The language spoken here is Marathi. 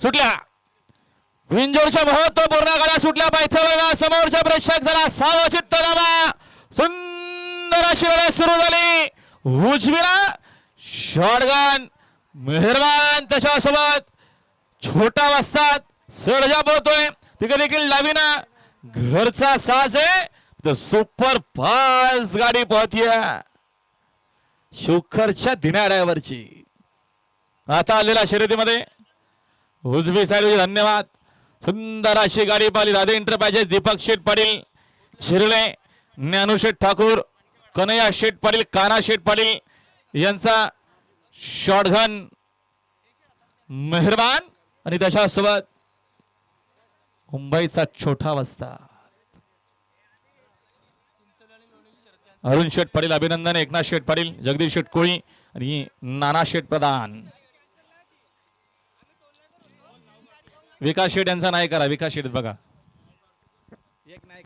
सुटल्या विंजोरच्या महत्वपूर्ण गाड्या सुटल्या पायथ्याला समोरच्या प्रेक्षक झाला सावचित्त नामा सुंदर अशी लढत सुरू झाली उजवीला शॉटगन मेहरबान त्याच्यासोबत छोटा वस्ताद सरजा बोलतोय तिकडे देखील डावीना घरचा साज आहे तर सुपर फास्ट गाडी पळतीये शुखरच्या दिनाड्यावरची आता आलेल्या शर्यतीमध्ये उजवी साईड धन्यवाद सुंदर अशी गाडी पाहिली राधे एंटरप्राइजेस दीपक शेठ पाटील शिरले ज्ञानूशेठ ठाकूर कन्हैया शेठ पाटील काना शेठ पाटील यांचा शॉटगन मेहरबान आणि त्याच्यासोबत मुंबईचा छोटा वस्ता अरुण शेठ पाटील अभिनंदन एकनाथ शेठ पाटील जगदीश शेठ कोळी आणि नाना शेठ प्रधान विकास शेठ यांचा नायक करा विकास शेठ बघा एक नायक